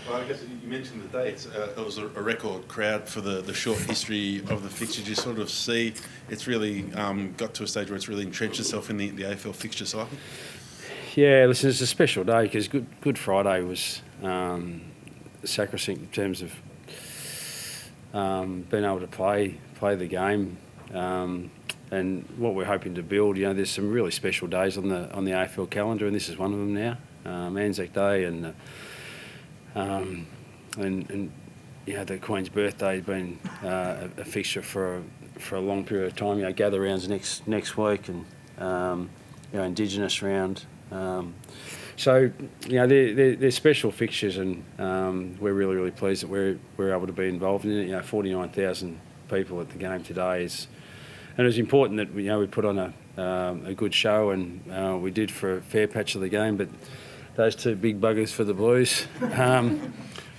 Well, I guess you mentioned the dates. It was a record crowd for the short history of the fixture. You sort of see it's really got to a stage where it's really entrenched itself in the AFL fixture cycle. Yeah, listen, it's a special day because Good Friday was sacrosanct in terms of being able to play the game. And what we're hoping to build, there's some really special days on the AFL calendar, and this is one of them now. Anzac Day and the Queen's birthday has been a fixture for a long period of time. Gather rounds next week and Indigenous round. So they're special fixtures, and we're really pleased that we're able to be involved in it. 49,000 people at the game today and it was important that we put on a good show, and we did for a fair patch of the game. But those two big buggers for the Blues,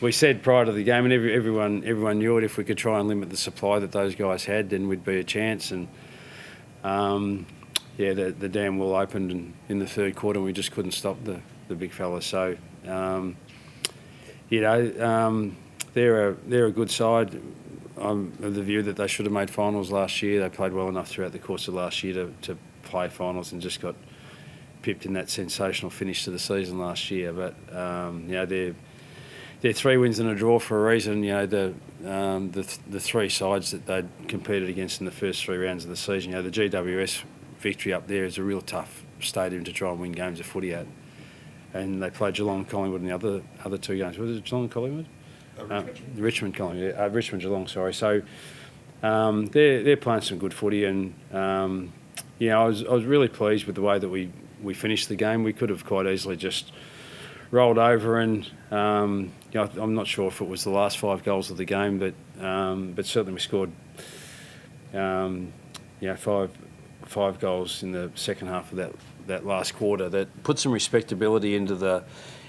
we said prior to the game, and everyone knew it. If we could try and limit the supply that those guys had, then we'd be a chance. And the dam wall opened in the third quarter, and we just couldn't stop the big fellas. So they're a good side. I'm of the view that they should have made finals last year. They played well enough throughout the course of last year to play finals, and just got pipped in that sensational finish to the season last year. But they're 3 wins and a draw for a reason. The 3 sides that they'd competed against in the first 3 rounds of the season. The GWS victory up there is a real tough stadium to try and win games of footy at. And they played Geelong, Collingwood in the other 2 games. Was it Geelong, Collingwood? Richmond, Collingwood. Richmond, Geelong. Sorry. So they're playing some good footy, and I was really pleased with the way that we finished the game. We could have quite easily just rolled over, and I'm not sure if it was the last 5 goals of the game, but certainly we scored 5 goals in the second half of that last quarter that put some respectability into the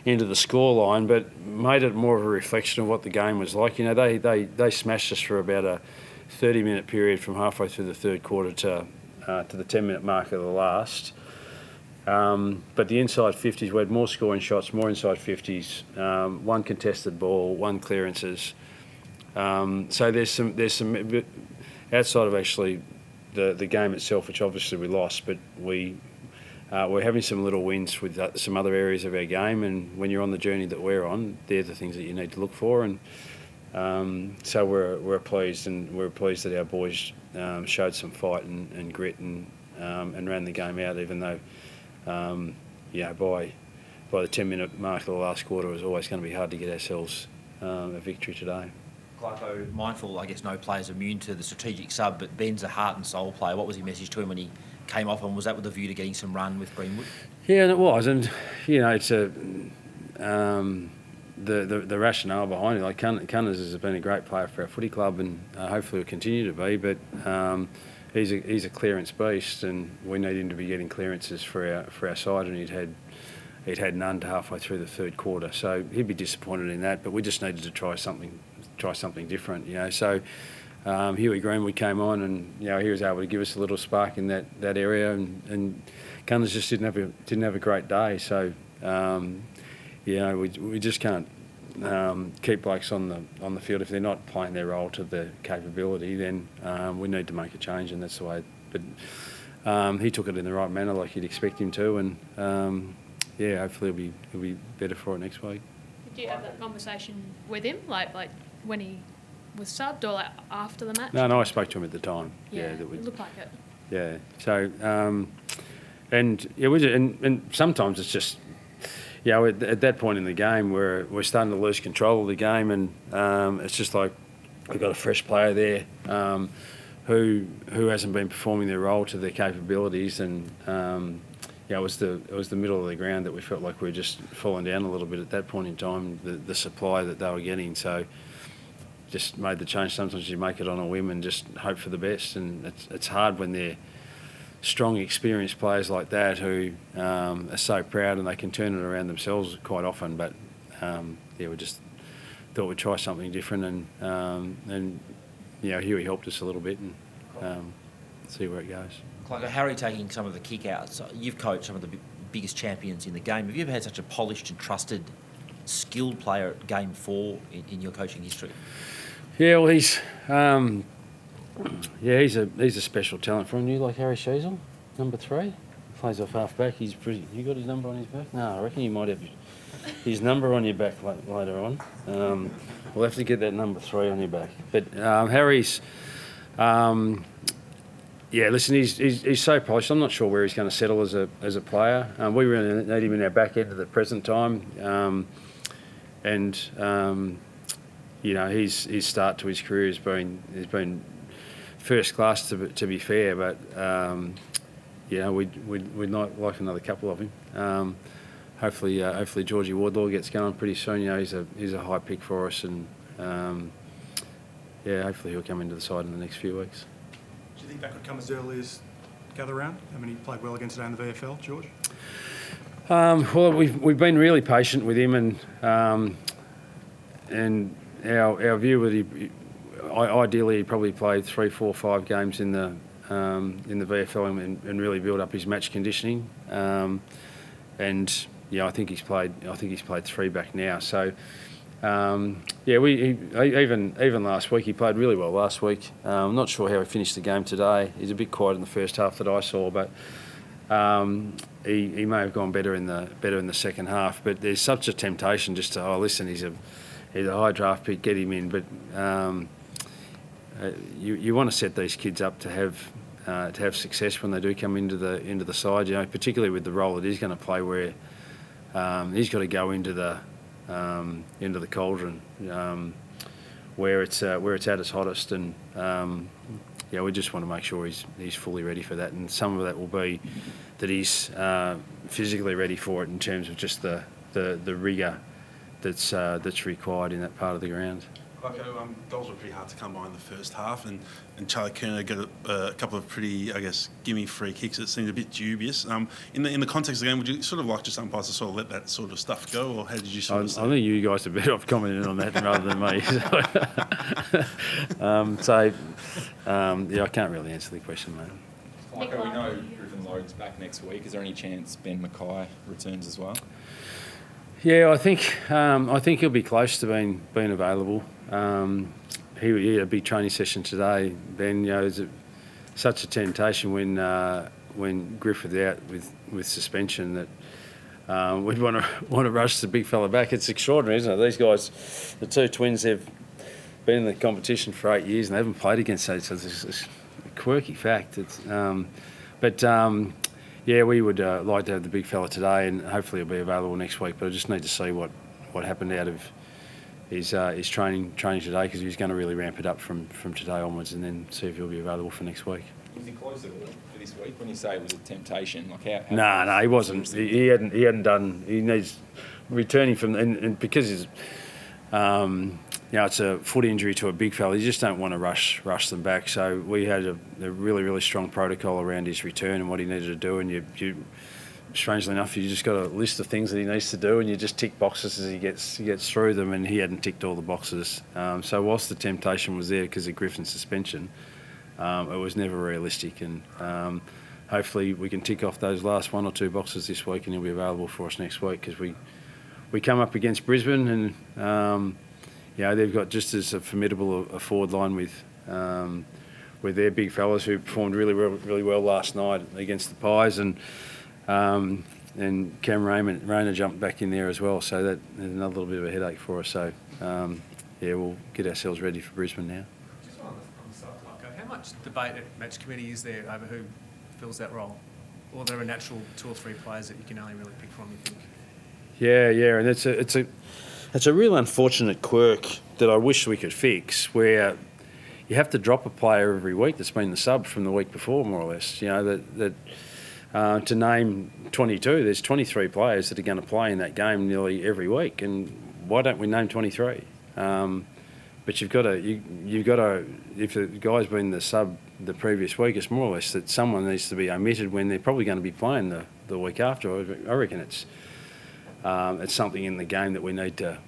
scoreline, but made it more of a reflection of what the game was like. They smashed us for about a 30-minute period from halfway through the third quarter to the 10-minute mark of the last. But the inside 50s, we had more scoring shots, more inside 50s, 1 contested ball, 1 clearances. So there's some outside of actually the game itself, which obviously we lost, but we're having some little wins with some other areas of our game, and when you're on the journey that we're on, they're the things that you need to look for. And so we're pleased, and we're pleased that our boys showed some fight and grit and ran the game out, even though by the 10-minute mark of the last quarter, it was always going to be hard to get ourselves a victory today. Clarko, mindful, I guess no player's immune to the strategic sub, but Ben's a heart and soul player. What was your message to him when he came off, and was that with a view to getting some run with Greenwood? Yeah, and it was, and it's the rationale behind it. Like Cunners has been a great player for our footy club, and hopefully will continue to be. But he's a clearance beast, and we need him to be getting clearances for our side, and he'd had none to halfway through the third quarter. So he'd be disappointed in that. But we just needed to try something different. So Huey Greenwood came on, and he was able to give us a little spark in that area, and Cunners just didn't have a great day. So we just can't keep blokes on the field if they're not playing their role to the capability. Then we need to make a change, and that's the way. But he took it in the right manner, like you'd expect him to, and hopefully he'll be better for it next week. Did you have that conversation with him, like when he was subbed, or after the match? No, I spoke to him at the time. It looked like it. Yeah. So and sometimes it's just at that point in the game where we're starting to lose control of the game, and it's just like we've got a fresh player there who hasn't been performing their role to their capabilities, and it was the middle of the ground that we felt like we were just falling down a little bit at that point in time, the supply that they were getting. So just made the change. Sometimes you make it on a whim and just hope for the best, and it's hard when they're strong, experienced players like that who are so proud and they can turn it around themselves quite often. But we just thought we'd try something different, and Huey helped us a little bit, and see where it goes. Like Harry taking some of the kick outs. You've coached some of the biggest champions in the game. Have you ever had such a polished and trusted skilled player at game 4 in your coaching history? Yeah, well, he's a special talent from you, like Harry Sheasel, number 3. Plays off half back. He's pretty. You got his number on his back? No, I reckon you might have his number on your back later on. We'll have to get that number 3 on your back. But Harry's, listen, he's so polished. I'm not sure where he's going to settle as a player. We really need him in our back end at the present time, his start to his career has been first class to be fair, but. We'd like another couple of him. Hopefully Georgie Wardlaw gets going pretty soon. He's a high pick for us, and hopefully he'll come into the side in the next few weeks. Do you think that could come as early as gather round? I mean, he played well against today in the VFL, George. Well, we've been really patient with him, and our view with him, ideally he probably played 3, 4, 5 games in the VFL and really build up his match conditioning. I think he's played 3 back now. So even last week he played really well last week. I'm not sure how he finished the game today. He's a bit quiet in the first half that I saw, but he may have gone better in the second half. But there's such a temptation just to listen, he's a high draft pick, get him in, but. You want to set these kids up to have success when they do come into the side. Particularly with the role that he's going to play, where he's got to go into the cauldron, where it's at its hottest, and we just want to make sure he's fully ready for that. And some of that will be that he's physically ready for it in terms of just the rigour that's required in that part of the ground. Goals were pretty hard to come by in the first half, and Charlie Kerner got a couple of pretty, gimme free kicks that seemed a bit dubious. In the context of the game, would you sort of like just umpires to sort of let that sort of stuff go, or how did you sort of say? I think you guys are better off commenting on that rather than me. I can't really answer the question, mate. Like, we know Griffin Lode's back next week. Is there any chance Ben Mackay returns as well? Yeah, I think he'll be close to being available. He had a big training session today. Ben, it's such a temptation when Griffith out with suspension that we'd want to rush the big fella back. It's extraordinary, isn't it? These guys, the 2 twins, they've been in the competition for 8 years and they haven't played against each other. It's a quirky fact. We would like to have the big fella today, and hopefully he'll be available next week. But I just need to see what happened out of his training today, because he's going to really ramp it up from today onwards, and then see if he'll be available for next week. Was he close at all for this week? When you say it was a temptation, No, he wasn't. He hadn't done. He needs returning from, and because he's. It's a foot injury to a big fella. You just don't want to rush them back. So we had a really, really strong protocol around his return and what he needed to do. And you strangely enough, you just got a list of things that he needs to do, and you just tick boxes as he gets through them. And he hadn't ticked all the boxes. So whilst the temptation was there because of Griffin's suspension, it was never realistic. And hopefully we can tick off those last 1 or 2 boxes this week, and he'll be available for us next week, because we come up against Brisbane, and they've got just as a formidable a forward line with their big fellas who performed really well last night against the Pies, and Cam Rayner jumped back in there as well, so that's another little bit of a headache for us. So we'll get ourselves ready for Brisbane now. Just on the sub, how much debate at match committee is there over who fills that role? Or are there a natural 2 or 3 players that you can only really pick from, you think? Yeah, and it's a real unfortunate quirk that I wish we could fix, where you have to drop a player every week that's been the sub from the week before, more or less. To name 22, there's 23 players that are going to play in that game nearly every week, and why don't we name 23? But you've got to. If a guy's been the sub the previous week, it's more or less that someone needs to be omitted when they're probably going to be playing the week after. I reckon it's something in the game that we need to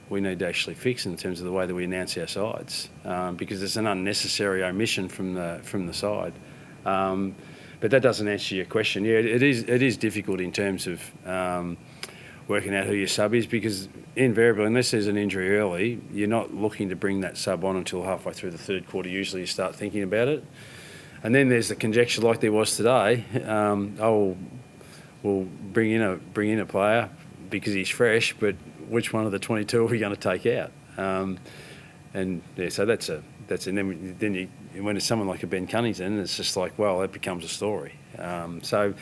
actually fix in terms of the way that we announce our sides, because it's an unnecessary omission from the side. But that doesn't answer your question. Yeah, it is difficult in terms of working out who your sub is, because invariably, unless there's an injury early, you're not looking to bring that sub on until halfway through the third quarter. Usually you start thinking about it. And then there's the conjecture like there was today. We'll bring in a player because he's fresh, but which one of the 22 are we going to take out? So that's and then when it's someone like a Ben Cunnington, it's just like, well, that becomes a story. So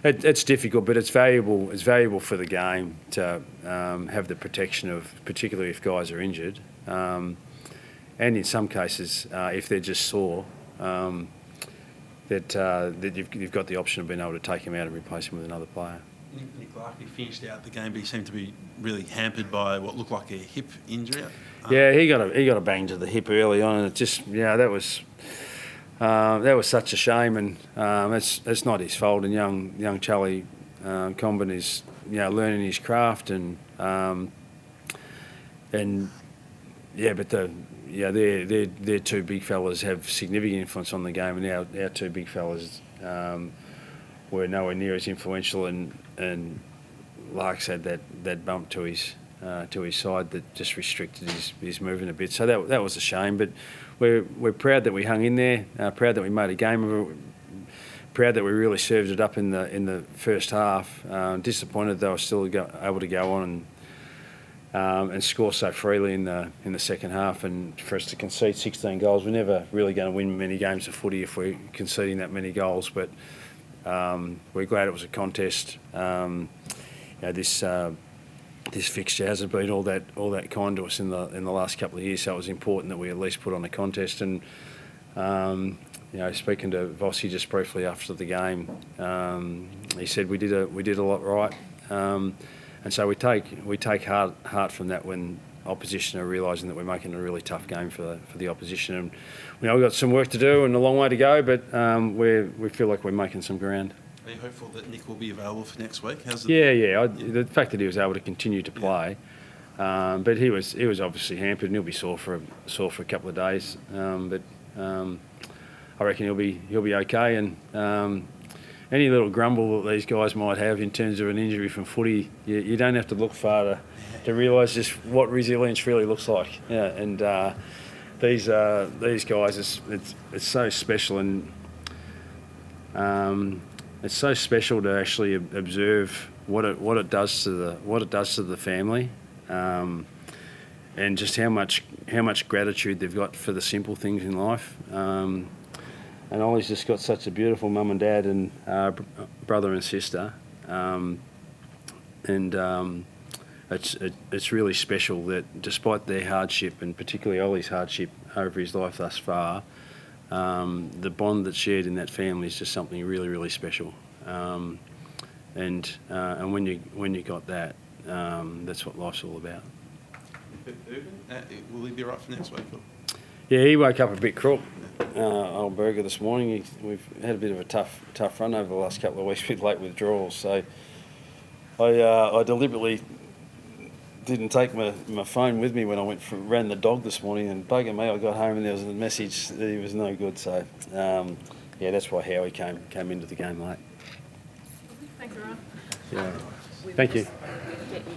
it's difficult, but it's valuable. It's valuable for the game to have the protection of, particularly if guys are injured, and in some cases, if they're just sore. That you've got the option of being able to take him out and replace him with another player. Nick Larky finished out the game, but he seemed to be really hampered by what looked like a hip injury. Yeah, he got a bang to the hip early on, and it just that was such a shame, and it's not his fault. And young Charlie Comben is learning his craft, and their two big fellas have significant influence on the game, and our two big fellas were nowhere near as influential. And Lark's had that bump to his side that just restricted his movement a bit. So that was a shame. But we're proud that we hung in there. Proud that we made a game of it. Proud that we really served it up in the first half. Disappointed they were still able to go on and score so freely in the second half, and for us to concede 16 goals. We're never really going to win many games of footy if we're conceding that many goals, but we're glad it was a contest. This fixture hasn't been all that kind to us in the last couple of years, so it was important that we at least put on a contest. And speaking to Vossi just briefly after the game, he said we did a lot right. And so we take heart from that when opposition are realising that we're making a really tough game for the opposition. And we've got some work to do and a long way to go, but we feel like we're making some ground. Are you hopeful that Nick will be available for next week? The fact that he was able to continue to play, but he was obviously hampered, and he'll be sore for a couple of days. But I reckon he'll be okay. And any little grumble that these guys might have in terms of an injury from footy, you don't have to look far to realise just what resilience really looks like. Yeah, and these guys, it's so special, and it's so special to actually observe what it does to the family, and just how much gratitude they've got for the simple things in life. And Ollie's just got such a beautiful mum and dad and brother and sister, it's really special that despite their hardship, and particularly Ollie's hardship over his life thus far, the bond that's shared in that family is just something really, really special. And when you got that, that's what life's all about. Will he be right for next week? Or? Yeah, he woke up a bit crook, old Berger, this morning. We've had a bit of a tough run over the last couple of weeks with late withdrawals. So I deliberately didn't take my phone with me when I ran the dog this morning, and bugger me, I got home and there was a message that he was no good. So that's why Howie came into the game late. Thanks, Ryan. Yeah. Thank you.